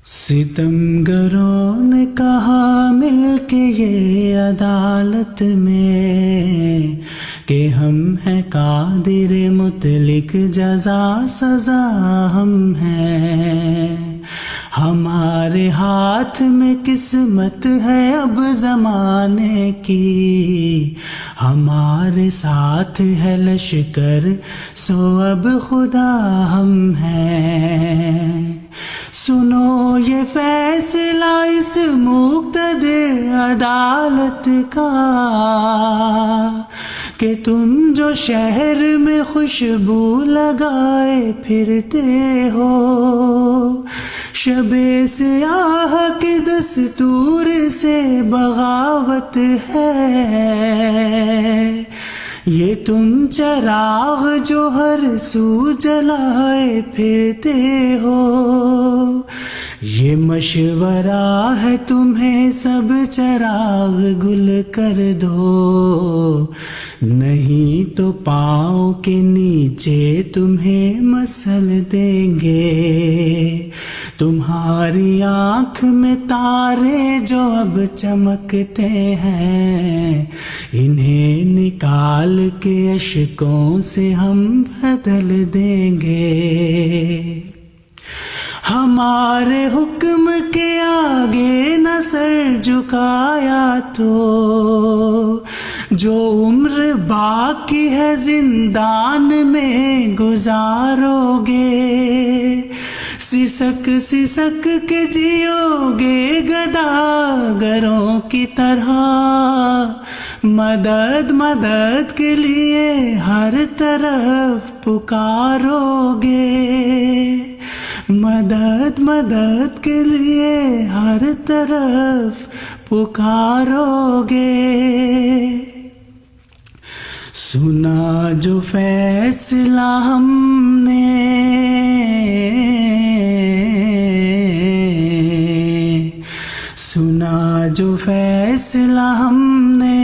ستمگروں نے کہا مل کے یہ عدالت میں کہ ہم ہیں قادر مطلق، جزا سزا ہم ہیں۔ ہمارے ہاتھ میں قسمت ہے اب زمانے کی، ہمارے ساتھ ہے لشکر سو اب خدا ہم ہیں۔ سنو یہ فیصلہ اس مقتدر عدالت کا کہ تم جو شہر میں خوشبو لگائے پھرتے ہو، شب سیاہ کے دستور سے بغاوت ہے۔ یہ تم چراغ جو ہر سو جلائے پھرتے ہو، یہ مشورہ ہے تمہیں سب چراغ گل کر دو، نہیں تو پاؤں کے نیچے تمہیں مسل دیں گے۔ تمہاری آنکھ میں تارے جو اب چمکتے ہیں، انہیں نکال کے اشکوں سے ہم بدل دیں گے۔ ہمارے حکم کے آگے نہ سر جھکایا تو جو عمر باقی ہے زندان میں گزارو گے۔ سسک سسک کے جیو گے گداگروں کی طرح، مدد مدد کے لیے ہر طرف پکارو گے، مدد مدد کے لیے ہر طرف پکارو گے۔ سنا جو فیصلہ ہم نے، سنا جو فیصلہ ہم نے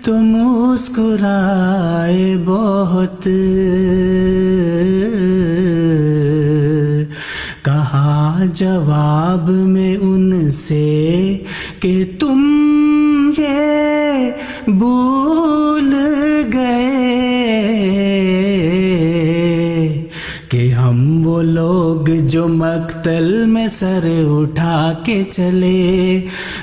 تو مسکرائے بہت، کہا جواب میں ان سے کہ تم یہ بھول گئے کہ ہم وہ لوگ جو مقتل میں سر اٹھا کے چلے،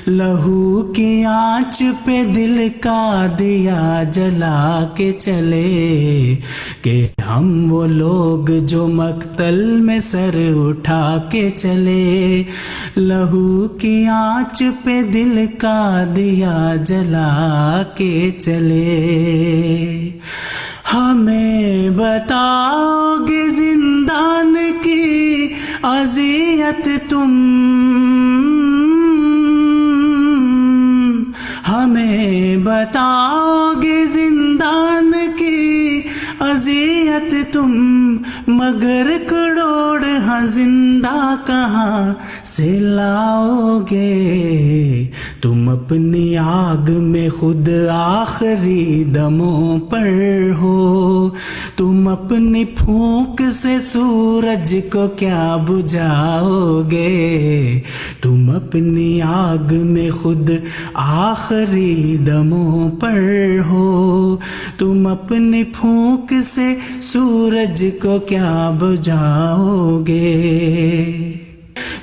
لہو کی آنچ پہ دل کا دیا جلا کے چلے، کہ ہم وہ لوگ جو مقتل میں سر اٹھا کے چلے، لہو کی آنچ پہ دل کا دیا جلا کے چلے۔ ہمیں بتاؤ گے زندان کی اذیت تم، ہمیں بتاؤ گے زندان کی اذیت تم، مگر کروڑ ہاں زندہ کہاں سے لاؤ گے۔ تم اپنی آگ میں خود آخری دموں پر ہو، تم اپنی پھونک سے سورج کو کیا بجھاؤ گے۔ تم اپنی آگ میں خود آخری دموں پر ہو، تم اپنی پھونک سے سورج کو کیا بجھاؤ گے۔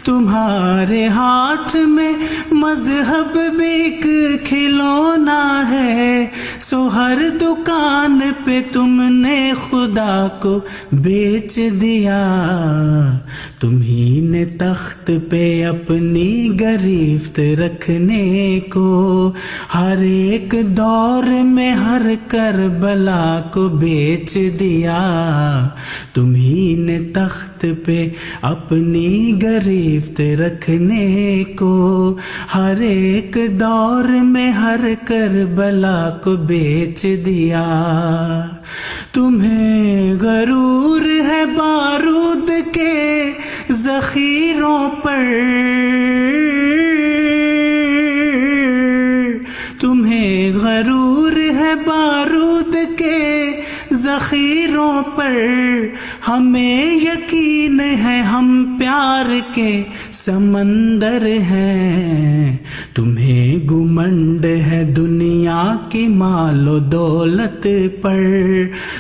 تمہارے ہاتھ میں مذہب بھی ایک کھلونا ہے، سو ہر دکان پہ تم نے خدا کو بیچ دیا۔ تمہیں نے تخت پہ اپنی گرفت رکھنے کو، ہر ایک دور میں ہر کربلا کو بیچ دیا۔ تمہیں نے تخت پہ اپنی گرفت رکھنے کو، ہر ایک دور میں ہر کربلا کو بیچ دیا۔ تمہیں غرور ہے بارود کے ذخیروں پر، تمہیں غرور ہے بارود کے ذخیروں پر، ہمیں یقین ہے ہم پیار کے سمندر ہیں، تمہیں گمنڈ ہے دنیا کی مال و دولت پر،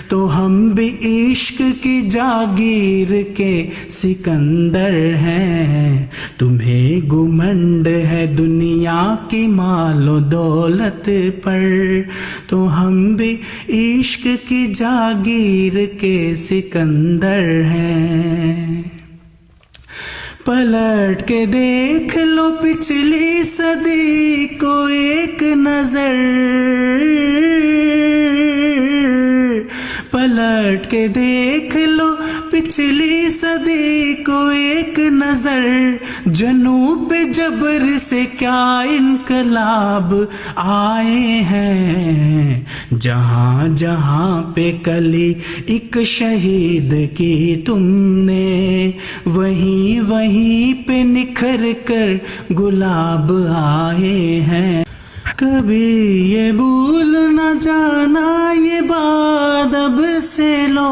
تو ہم بھی عشق کی جاگیر کے سکندر ہیں، تمہیں گمنڈ ہے دنیا کی مال و دولت پر، تو ہم بھی عشق کی جاگیر کے سکندر ہیں۔ پلٹ کے دیکھ لو پچھلی صدی کو ایک نظر، پلٹ کے دیکھ لو پچھلی صدی کو ایک نظر، جنوب پہ جبر سے کیا انقلاب آئے ہیں، جہاں جہاں پہ کلی ایک شہید کی تم نے، وہیں وہیں پہ نکھر کر گلاب آئے ہیں۔ کبھی یہ بھول نہ جانا یہ بات اب سے لوگ،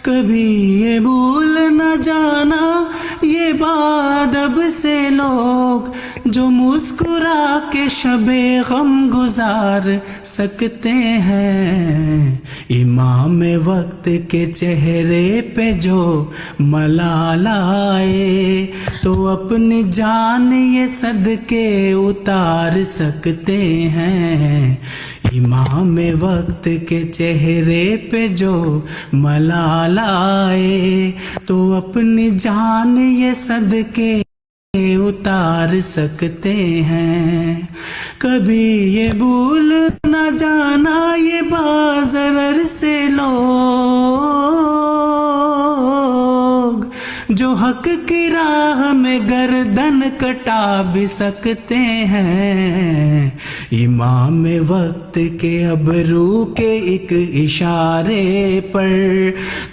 کبھی یہ بھول نہ جانا یہ بات اب سے لوگ، جو مسکرا کے شب غم گزار سکتے ہیں، امام وقت کے چہرے پہ جو ملال آئے، تو اپنی جان یہ صدقے اتار سکتے ہیں، امام وقت کے چہرے پہ جو ملال آئے، تو اپنی جان یہ صدقے اتار سکتے ہیں۔ کبھی یہ بھول نہ جانا یہ بازرر سے لوگ، جو حق کی راہ میں گردن کٹا بھی سکتے ہیں، امام وقت کے ابرو کے ایک اشارے پر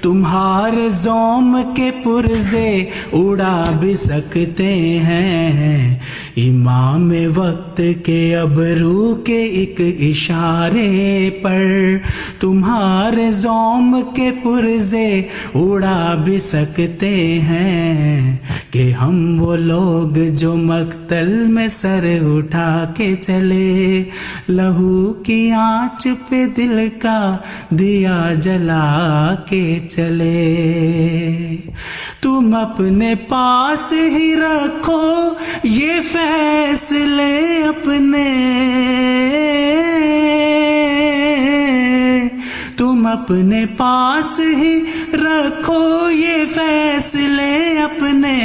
تمہارے زوم کے پرزے اڑا بھی سکتے ہیں، امام وقت کے ابرو کے ایک اشارے پر تمہارے زوم کے پرزے اڑا بھی سکتے ہیں، کہ ہم وہ لوگ جو مقتل میں سر اٹھا کے چلے، لہو کی آنچ پہ دل کا دیا جلا کے چلے، تم اپنے پاس ہی رکھو یہ فیصلے اپنے، تم اپنے پاس ہی رکھو یہ فیصلے اپنے،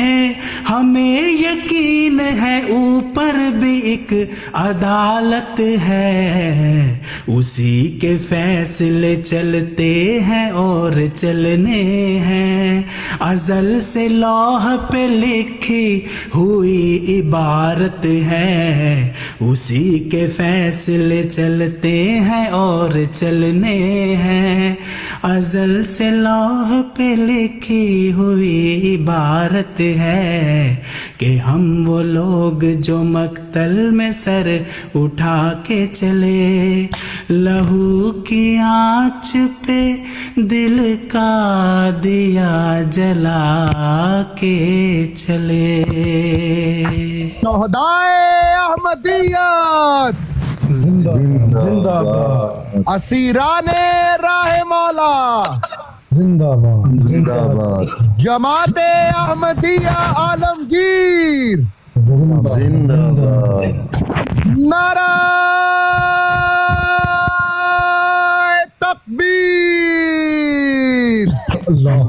ہمیں یقین ہے اوپر بھی ایک عدالت ہے، اسی کے فیصلے چلتے ہیں اور چلنے ہیں، ازل سے لوح پہ لکھی ہوئی عبارت ہے، اسی کے فیصلے چلتے ہیں اور چلنے ہیں، ازل سے لوح پہ لکھی ہوئی عبارت ہے، کہ ہم وہ لوگ جو مقتل میں سر اٹھا کے چلے، لہو کی آنچ پہ دل کا دیا جلا کے چلے۔ شہدائے احمدیت زندہ باد، اسیران راہ مولا زندہ باد، زندہ باد، جماعت احمدیہ عالمگیر زندہ باد، نعرہ تکبیر، اللہ